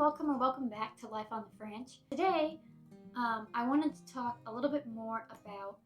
welcome or welcome back to Life on the French. Today, I wanted to talk a little bit more about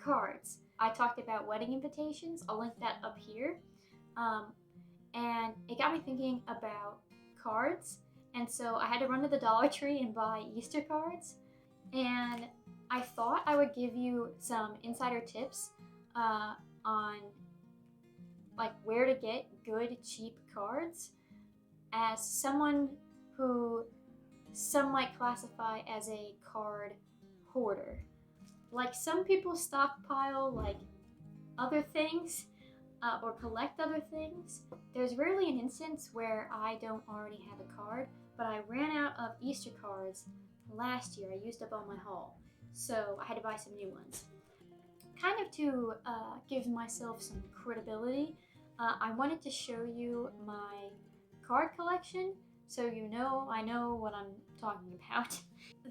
cards. I talked about wedding invitations. I'll link that up here. And it got me thinking about cards. And so I had to run to the Dollar Tree and buy Easter cards. And I thought I would give you some insider tips on like where to get good, cheap cards. As someone who some might classify as a card hoarder. Like some people stockpile like other things or collect other things. There's rarely an instance where I don't already have a card, but I ran out of Easter cards last year. I used up all my haul, so I had to buy some new ones. Kind of to give myself some credibility, I wanted to show you my card collection so I know what I'm talking about.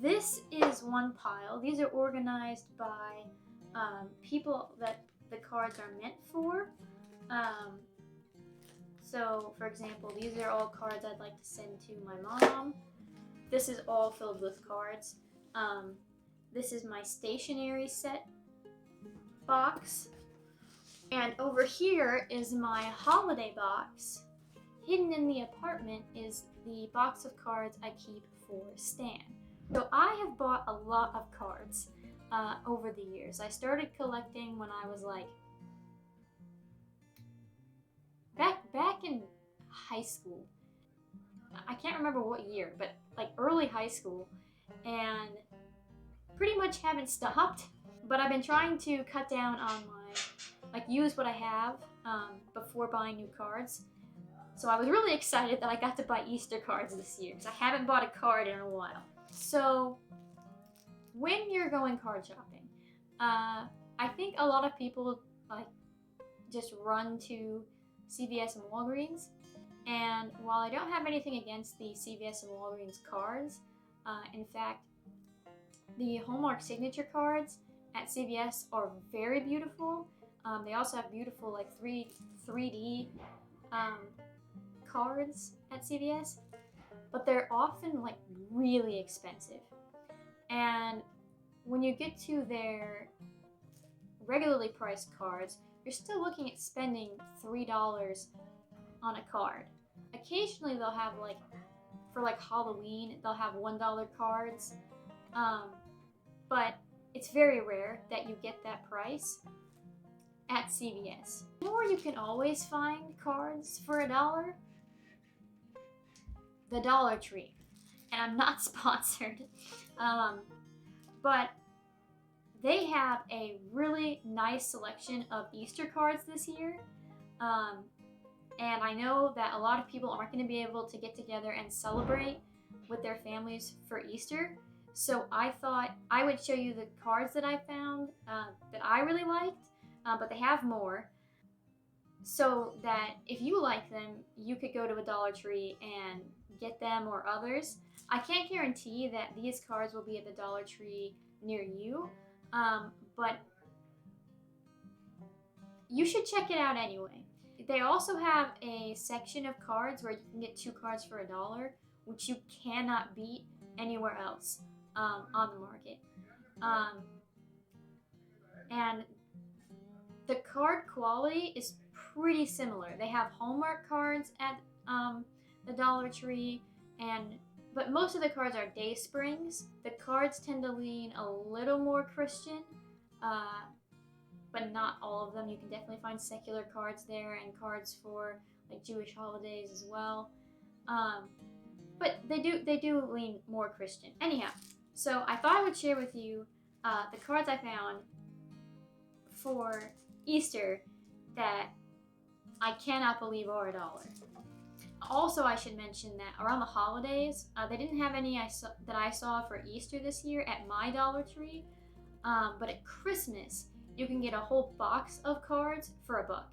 This is one pile. These are organized by people that the cards are meant for. So for example, these are all cards I'd like to send to my mom. This is all filled with cards. This is my stationery set box. And over here is my holiday box. Hidden in the apartment is the box of cards I keep for Stan. So I have bought a lot of cards over the years. I started collecting when I was like back in high school. I can't remember what year, but like early high school, and pretty much haven't stopped. But I've been trying to cut down on use what I have before buying new cards. So I was really excited that I got to buy Easter cards this year because I haven't bought a card in a while. So when you're going card shopping, I think a lot of people just run to CVS and Walgreens. And while I don't have anything against the CVS and Walgreens cards, in fact, the Hallmark signature cards at CVS are very beautiful. They also have beautiful 3D cards at CVS, but they're often really expensive. And when you get to their regularly priced cards, you're still looking at spending $3 on a card. Occasionally they'll have for Halloween, they'll have $1 cards, but it's very rare that you get that price at CVS. Or you can always find cards for $1. The Dollar Tree. And I'm not sponsored, but they have a really nice selection of Easter cards this year. And I know that a lot of people aren't going to be able to get together and celebrate with their families for Easter. So I thought I would show you the cards that I found that I really liked, but they have more. So that if you like them, you could go to a Dollar Tree and get them or others. I can't guarantee that these cards will be at the Dollar Tree near you, but you should check it out anyway. They also have a section of cards where you can get 2 cards for $1, which you cannot beat anywhere else on the market. And the card quality is pretty similar. They have Hallmark cards at the Dollar Tree, but most of the cards are Day Springs. The cards tend to lean a little more Christian, but not all of them. You can definitely find secular cards there and cards for Jewish holidays as well. But they do lean more Christian. Anyhow, so I thought I would share with you the cards I found for Easter that I cannot believe are $1. Also, I should mention that around the holidays, they didn't have any that I saw for Easter this year at my Dollar Tree, but at Christmas, you can get a whole box of cards for $1.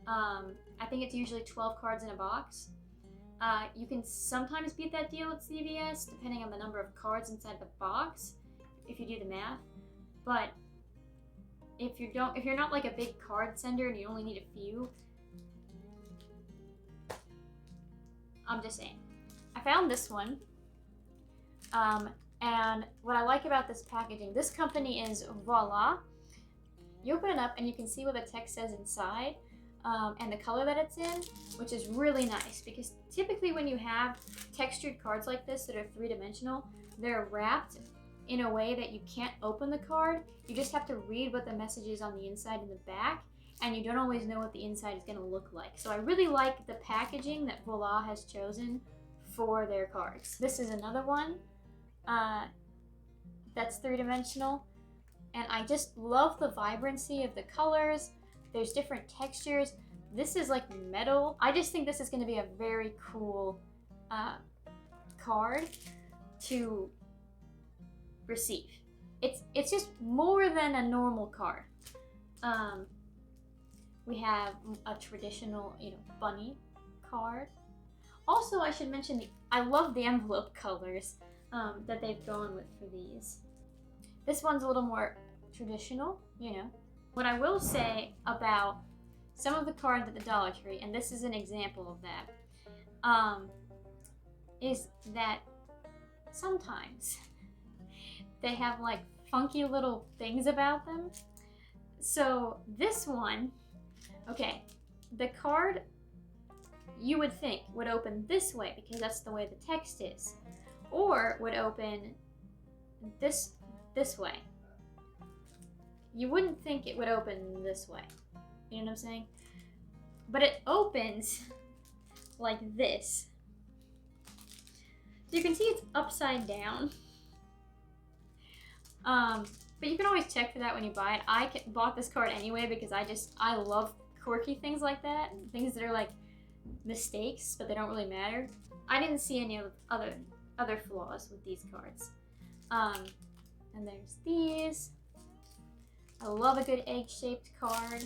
I think it's usually 12 cards in a box. You can sometimes beat that deal at CVS, depending on the number of cards inside the box, if you do the math. But if you're not a big card sender and you only need a few, I'm just saying. I found this one. And what I like about this packaging, this company is Voila. You open it up and you can see what the text says inside, and the color that it's in, which is really nice because typically when you have textured cards like this that are three-dimensional, they're wrapped in a way that you can't open the card. You just have to read what the message is on the inside and the back, and you don't always know what the inside is going to look like. So I really like the packaging that Voila has chosen for their cards. This is another one that's three-dimensional, and I just love the vibrancy of the colors. There's different textures. This is like metal. I just think this is going to be a very cool card to receive. It's just more than a normal card. We have a traditional, bunny card. Also, I should mention I love the envelope colors that they've gone with for these. This one's a little more traditional, What I will say about some of the cards at the Dollar Tree, and this is an example of that, is that sometimes they have like funky little things about them. So this one, okay, the card you would think would open this way because that's the way the text is, or would open this way. You wouldn't think it would open this way. You know what I'm saying? But it opens like this. So you can see it's upside down. But you can always check for that when you buy it. I bought this card anyway because I love quirky things like that. Things that are like mistakes, but they don't really matter. I didn't see any other flaws with these cards. And there's these. I love a good egg-shaped card.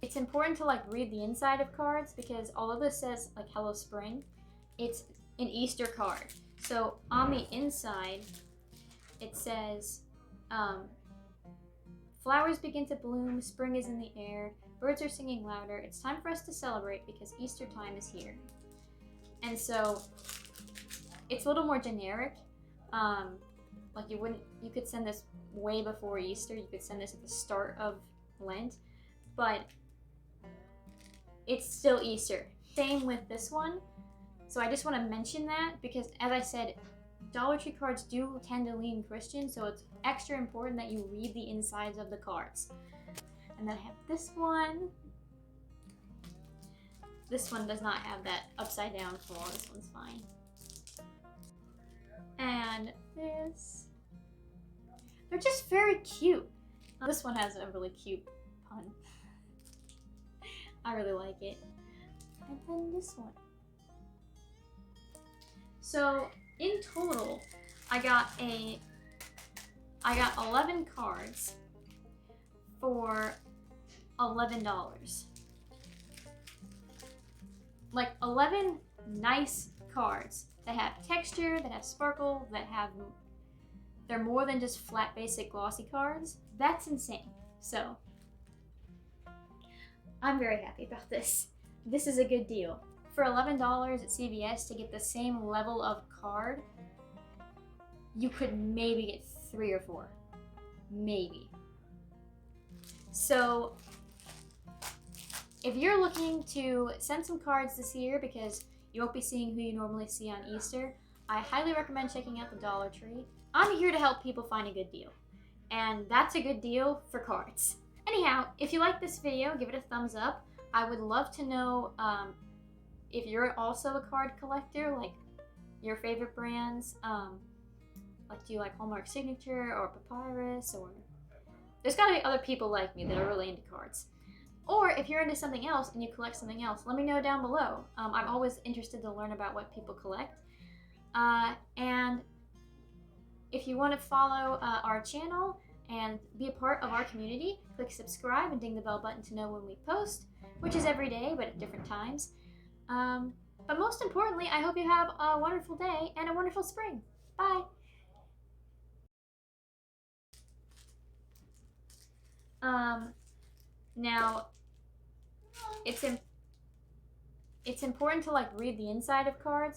It's important to read the inside of cards because although this says Hello Spring, it's an Easter card. So on the inside, it says, flowers begin to bloom, spring is in the air, birds are singing louder, it's time for us to celebrate because Easter time is here. And so it's a little more generic. You could send this way before Easter, you could send this at the start of Lent, but it's still Easter. Same with this one. So I just want to mention that because, as I said, Dollar Tree cards do tend to lean Christian, so it's extra important that you read the insides of the cards. And then I have this one. This one does not have that upside down flaw. This one's fine. And this. They're just very cute. This one has a really cute pun. I really like it. And then this one. So in total, I got 11 cards for $11. 11 nice cards that have texture, that have sparkle, they're more than just flat basic glossy cards. That's insane. So I'm very happy about this. This is a good deal. For $11 at CVS to get the same level of card, you could maybe get 3 or 4. Maybe. So if you're looking to send some cards this year because you won't be seeing who you normally see on Easter, I highly recommend checking out the Dollar Tree. I'm here to help people find a good deal, and that's a good deal for cards. Anyhow, if you like this video, give it a thumbs up. I would love to know if you're also a card collector, your favorite brands. Do you like Hallmark Signature or Papyrus? Or there's got to be other people like me that are really into cards. Or if you're into something else and you collect something else, let me know down below. I'm always interested to learn about what people collect. And if you want to follow our channel and be a part of our community, click subscribe and ding the bell button to know when we post, which is every day, but at different times. But most importantly, I hope you have a wonderful day and a wonderful spring. Bye! Now, it's important to read the inside of cards